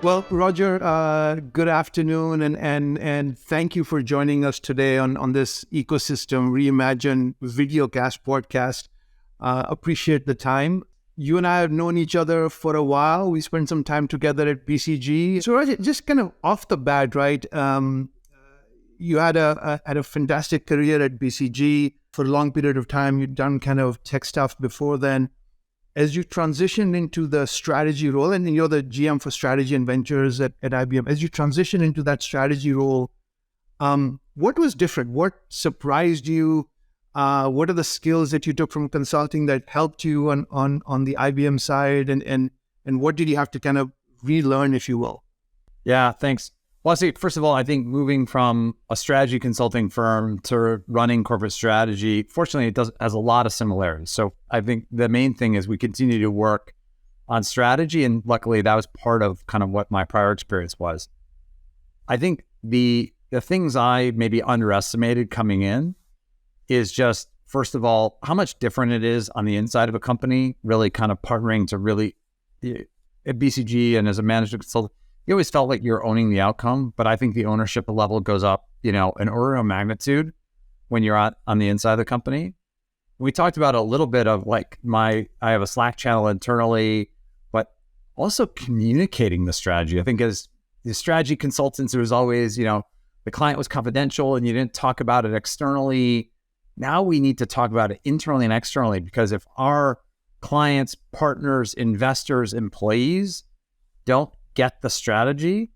Well, Roger, good afternoon, and thank you for joining us today on this Ecosystem Reimagined videocast podcast. Appreciate the time. You and I have known each other for a while. We spent some time together at BCG. So, Roger, just kind of off the bat, right? You had a fantastic career at BCG for a long period of time. You'd done kind of tech stuff before then. As you transitioned into the strategy role, and you're the GM for strategy and ventures at IBM, as you transition into that strategy role, what was different? What surprised you? What are the skills that you took from consulting that helped you on the IBM side? And what did you have to kind of relearn, if you will? Yeah, thanks. Well, first of all, I think moving from a strategy consulting firm to running corporate strategy, fortunately, has a lot of similarities. So I think the main thing is we continue to work on strategy, and luckily that was part of kind of what my prior experience was. I think the things I maybe underestimated coming in is just, first of all, how much different it is on the inside of a company, really kind of partnering to really, at BCG and as a management consultant, you always felt like you're owning the outcome, but I think the ownership level goes up, an order of magnitude when you're on the inside of the company. We talked about a little bit of like I have a Slack channel internally, but also communicating the strategy. I think as the strategy consultants, there was always, the client was confidential and you didn't talk about it externally. Now we need to talk about it internally and externally, because if our clients, partners, investors, employees don't get the strategy,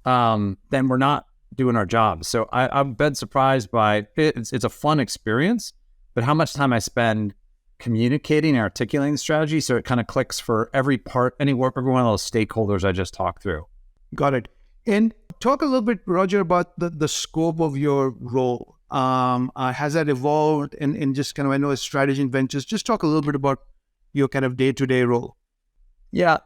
then we're not doing our job. So I've been surprised by it. It's a fun experience, but how much time I spend communicating and articulating the strategy so it kind of clicks for every one of those stakeholders I just talked through. Got it. And talk a little bit, Roger, about the scope of your role. Has that evolved? And just kind of, I know it's strategy and ventures. Just talk a little bit about your kind of day-to-day role. Yeah.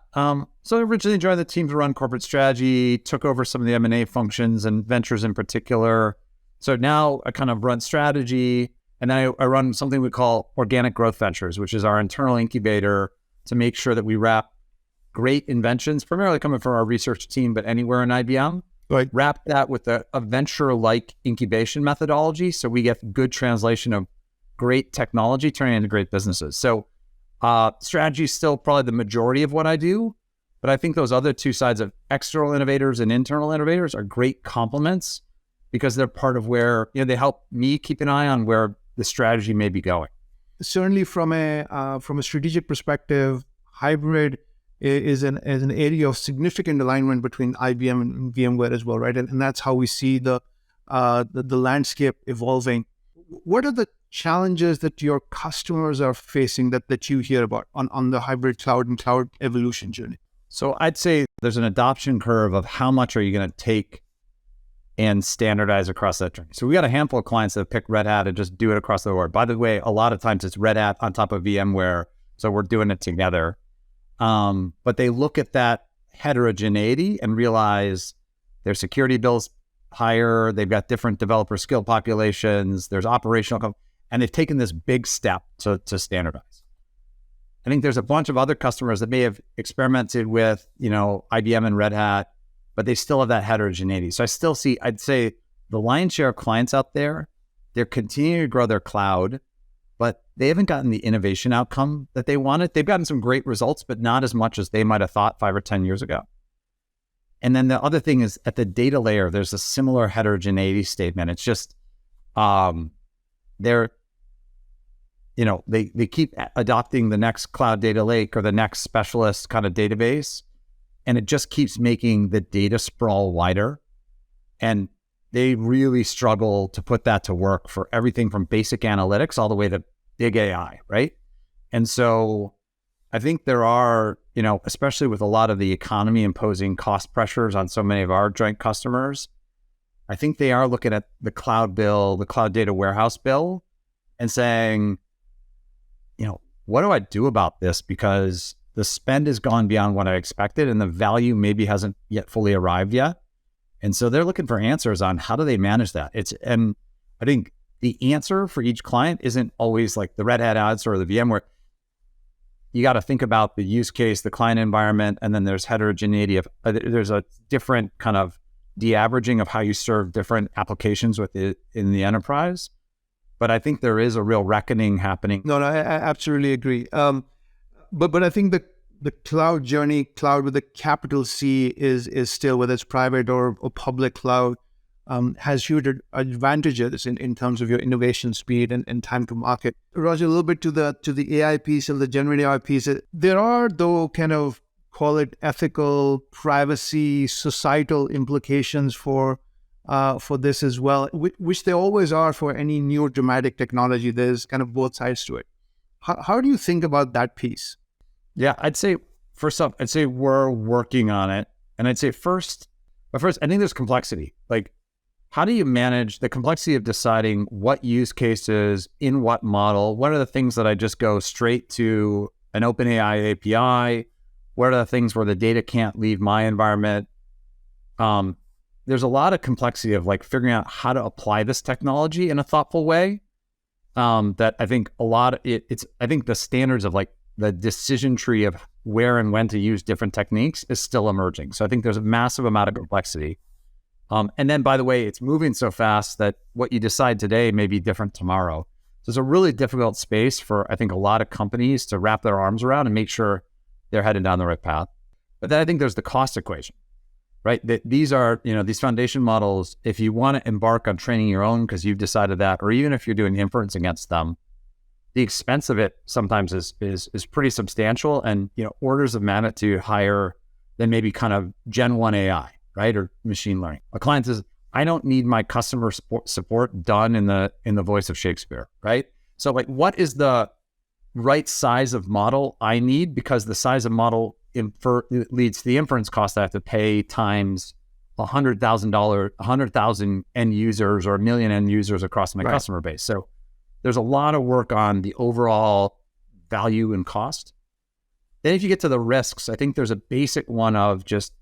So I originally joined the team to run corporate strategy, took over some of the M&A functions and ventures in particular. So now I kind of run strategy, and I run something we call organic growth ventures, which is our internal incubator to make sure that we wrap great inventions, primarily coming from our research team, but anywhere in IBM, right, wrap that with a venture-like incubation methodology. So we get good translation of great technology turning into great businesses. So strategy is still probably the majority of what I do, but I think those other two sides of external innovators and internal innovators are great complements, because they're part of where, they help me keep an eye on where the strategy may be going. Certainly from a strategic perspective, hybrid is an area of significant alignment between IBM and VMware as well, right? And that's how we see the landscape evolving. What are the challenges that your customers are facing that you hear about on the hybrid cloud and cloud evolution journey? So I'd say there's an adoption curve of how much are you going to take and standardize across that journey. So we got a handful of clients that pick Red Hat and just do it across the board. By the way, a lot of times it's Red Hat on top of VMware, so we're doing it together. But they look at that heterogeneity and realize their security bills higher, they've got different developer skill populations, there's operational, and they've taken this big step to standardize. I think there's a bunch of other customers that may have experimented with, IBM and Red Hat, but they still have that heterogeneity. So I'd say the lion's share of clients out there, they're continuing to grow their cloud, but they haven't gotten the innovation outcome that they wanted. They've gotten some great results, but not as much as they might have thought 5 or 10 years ago. And then the other thing is at the data layer, there's a similar heterogeneity statement. It's just, they keep adopting the next cloud data lake or the next specialist kind of database, and it just keeps making the data sprawl wider. And they really struggle to put that to work for everything from basic analytics all the way to big AI, right? And so I think there are, especially with a lot of the economy imposing cost pressures on so many of our joint customers, I think they are looking at the cloud bill, the cloud data warehouse bill, and saying, what do I do about this? Because the spend has gone beyond what I expected and the value maybe hasn't yet fully arrived yet. And so they're looking for answers on how do they manage that. And I think the answer for each client isn't always like the Red Hat answer or the VMware. you got to think about the use case, the client environment, and then there's heterogeneity of, there's a different kind of de-averaging of how you serve different applications in the enterprise. But I think there is a real reckoning happening. No, I absolutely agree. But I think the cloud journey, cloud with a capital C, is still, whether it's private or public cloud, has huge advantages in terms of your innovation speed and time to market. Roger, a little bit to the AI piece and the generative AI piece. There are, though, kind of, call it ethical, privacy, societal implications for this as well, which there always are for any new dramatic technology. There's kind of both sides to it. How do you think about that piece? Yeah, I'd say first off, we're working on it. And I'd say first, I think there's complexity. Like, how do you manage the complexity of deciding what use cases, in what model? What are the things that I just go straight to an OpenAI API? What are the things where the data can't leave my environment? There's a lot of complexity of like figuring out how to apply this technology in a thoughtful way. That I think I think the standards of like the decision tree of where and when to use different techniques is still emerging. So I think there's a massive amount of complexity. And then, by the way, it's moving so fast that what you decide today may be different tomorrow. So it's a really difficult space for, I think, a lot of companies to wrap their arms around and make sure they're headed down the right path. But then I think there's the cost equation, right? That these are, these foundation models, if you want to embark on training your own because you've decided that, or even if you're doing inference against them, the expense of it sometimes is pretty substantial and, orders of magnitude higher than maybe kind of Gen 1 AI. Right? Or machine learning. A client says, I don't need my customer support done in the voice of Shakespeare, right? So like, what is the right size of model I need? Because the size of model leads to the inference cost I have to pay times $100,000 end users or 1 million end users across my customer base. So there's a lot of work on the overall value and cost. Then if you get to the risks, I think there's a basic one of just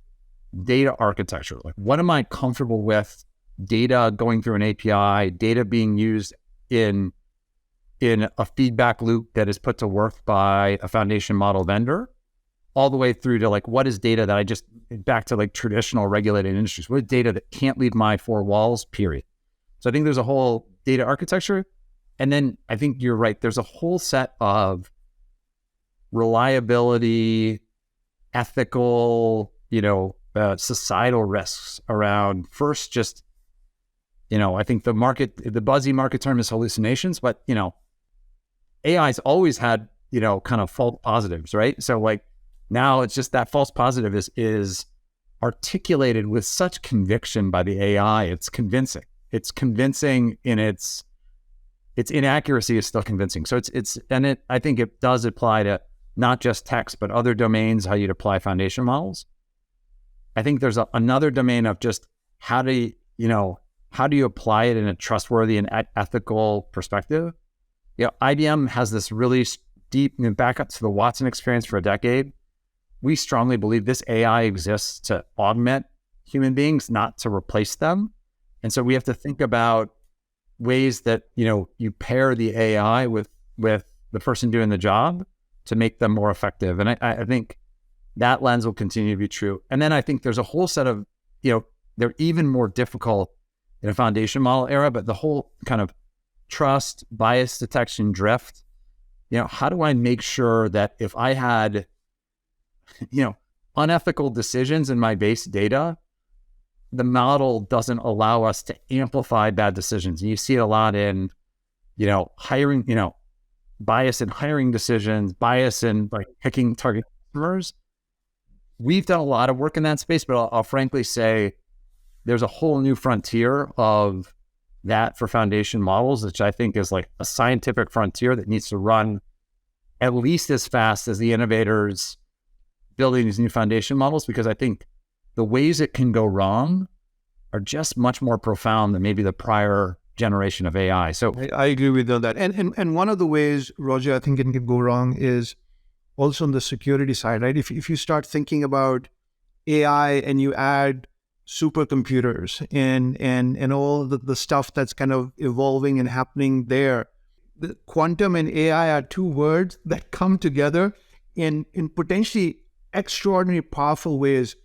data architecture. Like, what am I comfortable with? Data going through an API, data being used in a feedback loop that is put to work by a foundation model vendor, all the way through to like, what is data that back to like traditional regulated industries, what is data that can't leave my four walls, period. So I think there's a whole data architecture. And then I think you're right. There's a whole set of reliability, ethical, societal risks around first, just, I think the buzzy market term is hallucinations, but, AI's always had, kind of false positives, right? So like now it's just that false positive is articulated with such conviction by the AI. It's convincing. It's convincing in its inaccuracy is still convincing. So I think it does apply to not just text, but other domains, how you'd apply foundation models. I think there's another domain of just how do you apply it in a trustworthy and ethical perspective? IBM has this really deep, back up to the Watson experience for a decade. We strongly believe this AI exists to augment human beings, not to replace them. And so we have to think about ways that, you pair the AI with the person doing the job to make them more effective. And I think that lens will continue to be true. And then I think there's a whole set of, they're even more difficult in a foundation model era, but the whole kind of trust, bias detection, drift, how do I make sure that if I had, unethical decisions in my base data, the model doesn't allow us to amplify bad decisions. And you see it a lot in, hiring, bias in hiring decisions, bias in like picking target customers. We've done a lot of work in that space, but I'll frankly say there's a whole new frontier of that for foundation models, which I think is like a scientific frontier that needs to run at least as fast as the innovators building these new foundation models, because I think the ways it can go wrong are just much more profound than maybe the prior generation of AI. So I agree with you on that. And one of the ways, Roger, I think it can go wrong is also on the security side, right? If you start thinking about AI and you add supercomputers and all the stuff that's kind of evolving and happening there, the quantum and AI are two words that come together in potentially extraordinary powerful ways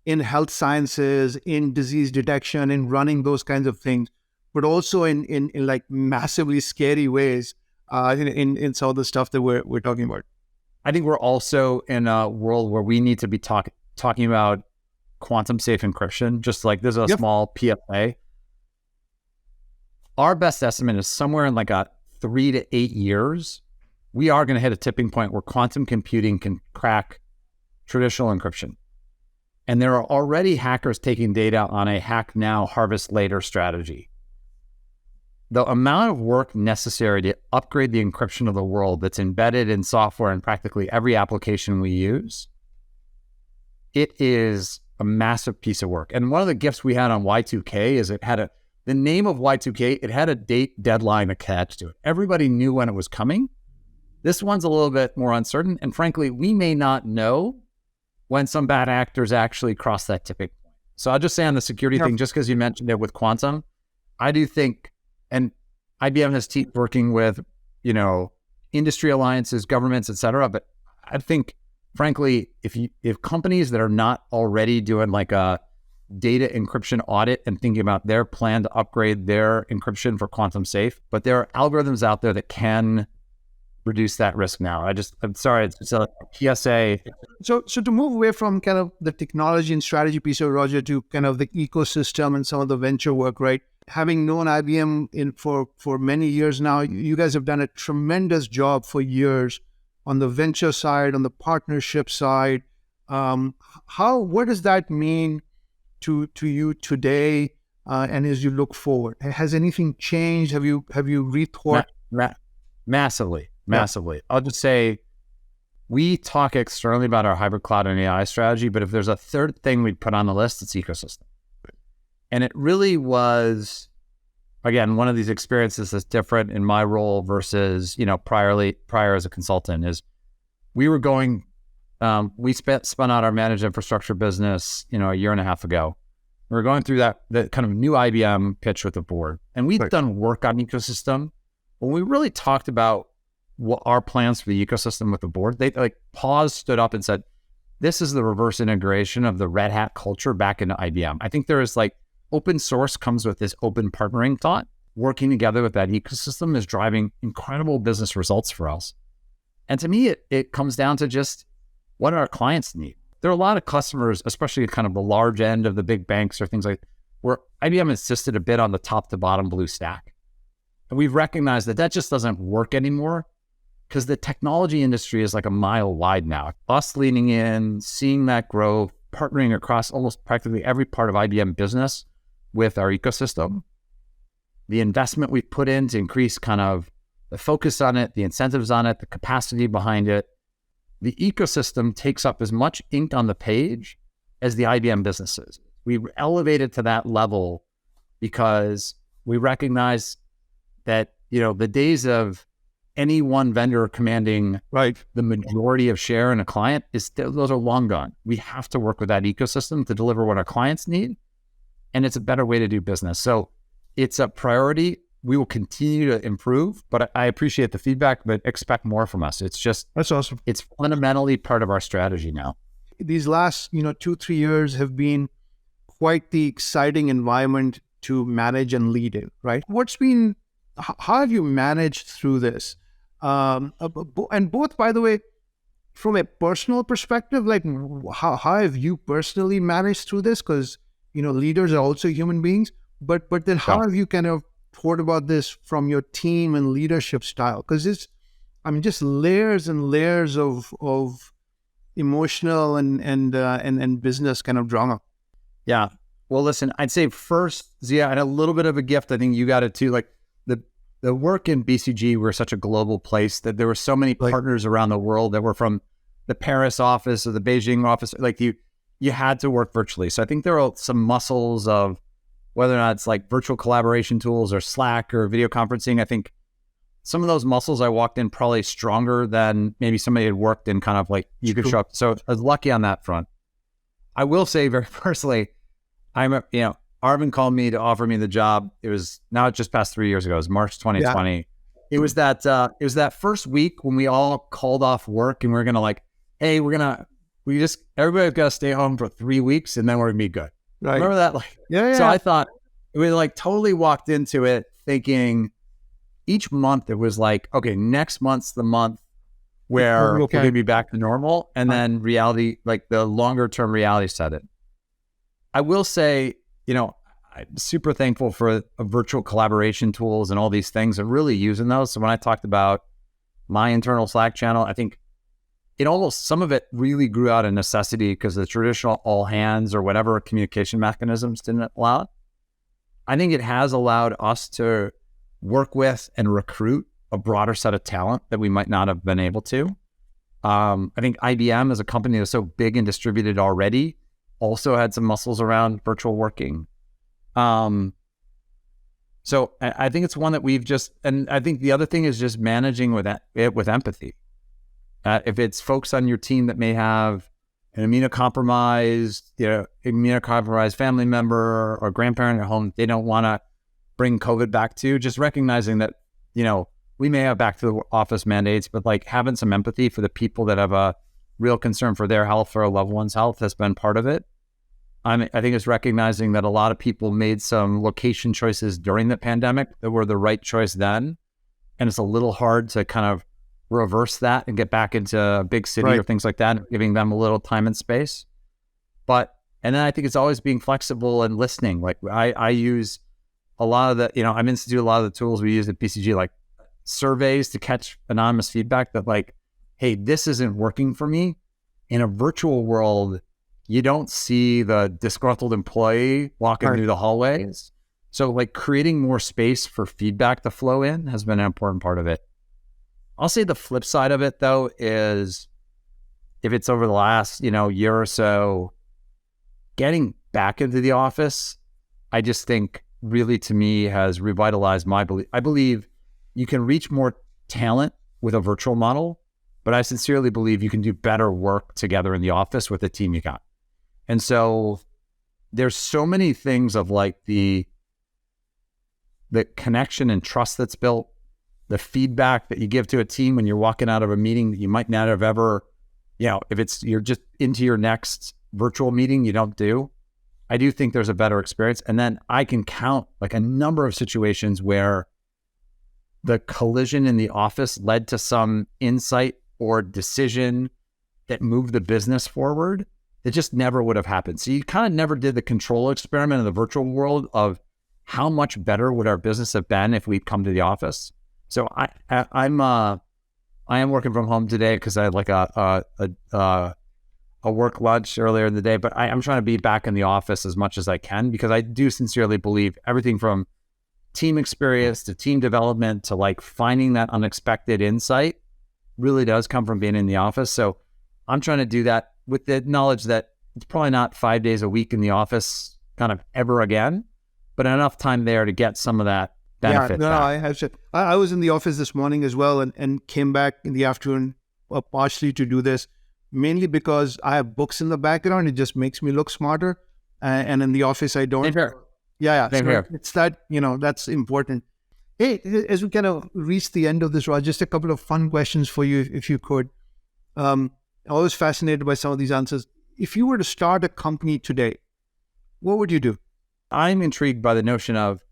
in health sciences, in disease detection, in running those kinds of things, but also in like massively scary ways in some of the stuff that we're talking about. I think we're also in a world where we need to be talking about quantum safe encryption, just like there's a small PSA. Our best estimate is somewhere in like a 3 to 8 years, we are going to hit a tipping point where quantum computing can crack traditional encryption. And there are already hackers taking data on a hack now, harvest later strategy. The amount of work necessary to upgrade the encryption of the world that's embedded in software in practically every application we use, it is a massive piece of work. And one of the gifts we had on Y2K is it had the name of Y2K, it had a date deadline attached to it. Everybody knew when it was coming. This one's a little bit more uncertain. And frankly, we may not know when some bad actors actually cross that tipping point. So I'll just say on the security thing, just because you mentioned it with quantum, I do think, and IBM has teams working with, industry alliances, governments, et cetera. But I think, frankly, if companies that are not already doing like a data encryption audit and thinking about their plan to upgrade their encryption for quantum safe, but there are algorithms out there that can reduce that risk now. I'm sorry, it's a PSA. So to move away from kind of the technology and strategy piece of Roger to kind of the ecosystem and some of the venture work, right? Having known IBM for many years now, you guys have done a tremendous job for years on the venture side, on the partnership side. What does that mean to you today, and as you look forward? Has anything changed? Have you rethought? Massively. I'll just say, we talk externally about our hybrid cloud and AI strategy, but if there's a third thing we'd put on the list, it's ecosystem. And it really was, again, one of these experiences that's different in my role versus, prior as a consultant is we were going, we spun out our managed infrastructure business, a year and a half ago. We were going through the kind of new IBM pitch with the board, and we've done work on ecosystem. When we really talked about what our plans for the ecosystem with the board, they paused, stood up and said, this is the reverse integration of the Red Hat culture back into IBM. I think there is open source comes with this open partnering thought. Working together with that ecosystem is driving incredible business results for us. And to me, it comes down to just what our clients need. There are a lot of customers, especially kind of the large end of the big banks or things where IBM insisted a bit on the top to bottom blue stack. And we've recognized that just doesn't work anymore because the technology industry is like a mile wide now. Us leaning in, seeing that growth, partnering across almost practically every part of IBM business with our ecosystem, the investment we've put in to increase kind of the focus on it, the incentives on it, the capacity behind it, the ecosystem takes up as much ink on the page as the IBM businesses. We elevated to that level because we recognize that, the days of any one vendor commanding the majority of share in a client, those are long gone. We have to work with that ecosystem to deliver what our clients need, and it's a better way to do business. So it's a priority. We will continue to improve, but I appreciate the feedback, but expect more from us. That's awesome. It's fundamentally part of our strategy now. These last, 2-3 years have been quite the exciting environment to manage and lead in, right? How have you managed through this? And both, by the way, from a personal perspective, how have you personally managed through this? Because, leaders are also human beings, but then how have you kind of thought about this from your team and leadership style? Because it's, just layers and layers of emotional and business kind of drama. Yeah. Well, listen, I'd say first, Zia, I had a little bit of a gift. I think you got it too. The work in BCG, we're such a global place that there were so many partners around the world that were from the Paris office or the Beijing office. You had to work virtually. So I think there are some muscles of whether or not it's virtual collaboration tools or Slack or video conferencing. I think some of those muscles I walked in probably stronger than maybe somebody had worked in kind of you could show up. So I was lucky on that front. I will say very personally, Arvind called me to offer me the job. It was just past 3 years ago. It was March 2020. Yeah. It was that first week when we all called off work and we were going to hey, everybody's got to stay home for 3 weeks and then we're going to be good. Right. Remember that? Like, Yeah. So I thought we like totally walked into it thinking each month it was like, okay, next month's the month where we're going to be back to normal. And then reality, like the longer term reality set it. I will say, I'm super thankful for virtual collaboration tools and all these things and really using those. So when I talked about my internal Slack channel, I think some of it really grew out of necessity because the traditional all hands or whatever communication mechanisms didn't allow it. I think it has allowed us to work with and recruit a broader set of talent that we might not have been able to. I think IBM as a company that's so big and distributed already also had some muscles around virtual working. So I think it's one that and I think the other thing is just managing with empathy. If it's folks on your team that may have an immunocompromised family member or grandparent at home, they don't want to bring COVID back to, just recognizing that, we may have back to the office mandates, but like having some empathy for the people that have a real concern for their health or a loved one's health has been part of it. I think it's recognizing that a lot of people made some location choices during the pandemic that were the right choice then. And it's a little hard to kind of reverse that and get back into a big city or things like that, giving them a little time and space. And then I think it's always being flexible and listening. Like I use a lot of I'm institute a lot of the tools we use at BCG, like surveys to catch anonymous feedback that like, hey, this isn't working for me. In a virtual world, you don't see the disgruntled employee walking through the hallways. So like creating more space for feedback to flow in has been an important part of it. I'll say the flip side of it though is if it's over the last, year or so, getting back into the office, I just think really to me has revitalized my belief. I believe you can reach more talent with a virtual model, but I sincerely believe you can do better work together in the office with the team you got. And so there's so many things of like the connection and trust that's built, the feedback that you give to a team when you're walking out of a meeting that you might not have ever, if you're just into your next virtual meeting, you don't do. I do think there's a better experience. And then I can count like a number of situations where the collision in the office led to some insight or decision that moved the business forward that just never would have happened. So you kind of never did the control experiment in the virtual world of how much better would our business have been if we'd come to the office. So I am working from home today because I had like a work lunch earlier in the day, but I'm trying to be back in the office as much as I can because I do sincerely believe everything from team experience to team development to like finding that unexpected insight really does come from being in the office. So I'm trying to do that with the knowledge that it's probably not 5 days a week in the office kind of ever again, but enough time there to get some of that benefit. Yeah, no, I have said I was in the office this morning as well and came back in the afternoon partially to do this, mainly because I have books in the background. It just makes me look smarter. And in the office, I don't. Same here. Yeah. Same here. It's that, that's important. Hey, as we kind of reach the end of this, Raj, just a couple of fun questions for you, if you could. I was fascinated by some of these answers. If you were to start a company today, what would you do? I'm intrigued by the notion of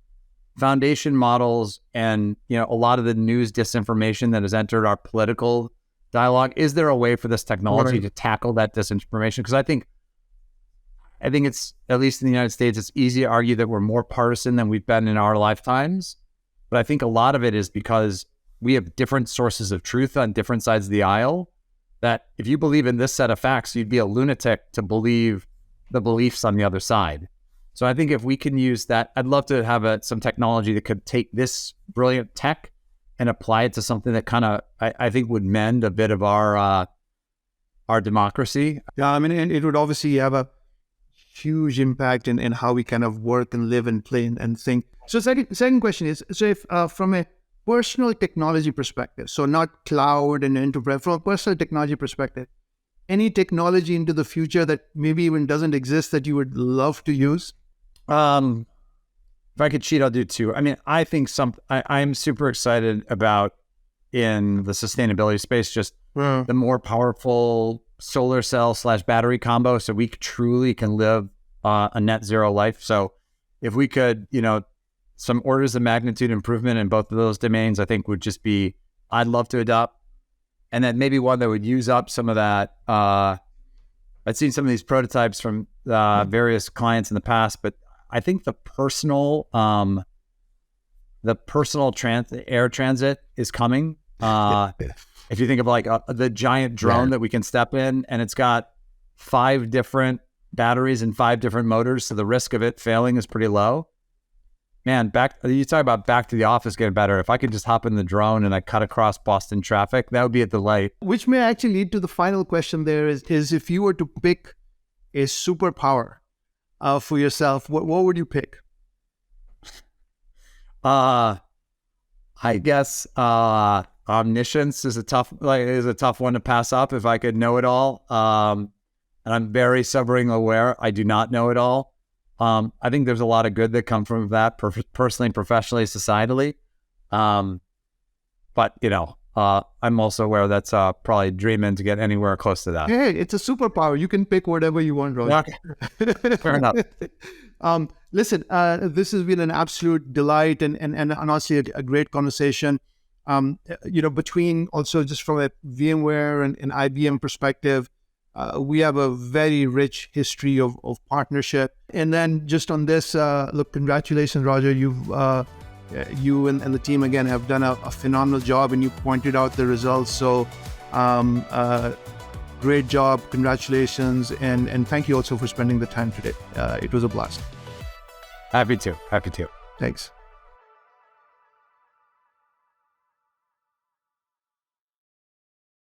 foundation models and, a lot of the news disinformation that has entered our political dialogue. Is there a way for this technology to tackle that disinformation? Because I think it's, at least in the United States, it's easy to argue that we're more partisan than we've been in our lifetimes. But I think a lot of it is because we have different sources of truth on different sides of the aisle, that if you believe in this set of facts, you'd be a lunatic to believe the beliefs on the other side. So I think if we can use that, I'd love to have some technology that could take this brilliant tech and apply it to something that kind of, I think would mend a bit of our democracy. Yeah, I mean, and it would obviously have a huge impact in how we kind of work and live and play and think. So second question is, so if from a personal technology perspective, so not cloud and enterprise, from a personal technology perspective, any technology into the future that maybe even doesn't exist that you would love to use? If I could cheat, I'll do two. I mean, I think I'm super excited about in the sustainability space, just the more powerful solar cell / battery combo, so we truly can live a net zero life. So if we could, some orders of magnitude improvement in both of those domains, I think would just be, I'd love to adopt. And then maybe one that would use up some of that. I've seen some of these prototypes from various clients in the past, but I think the personal air transit is coming. If you think of like the giant drone that we can step in, and it's got 5 different batteries and 5 different motors, so the risk of it failing is pretty low. Man, you talk about back to the office getting better. If I could just hop in the drone and I cut across Boston traffic, that would be a delight. Which may actually lead to the final question there is if you were to pick a superpower for yourself, what would you pick? I guess omniscience is a tough one to pass up. If I could know it all, and I'm very sobering aware I do not know it all. I think there's a lot of good that come from that, personally, professionally, societally. But I'm also aware that's probably dreaming to get anywhere close to that. Hey, it's a superpower. You can pick whatever you want, Roger. Okay. Fair enough. Listen, this has been an absolute delight and honestly a great conversation. Between also just from a VMware and IBM perspective, we have a very rich history of partnership. And then just on this, look, congratulations, Roger. You and the team again have done a phenomenal job, and you pointed out the results. So great job. Congratulations. And thank you also for spending the time today. It was a blast. Happy to. Thanks.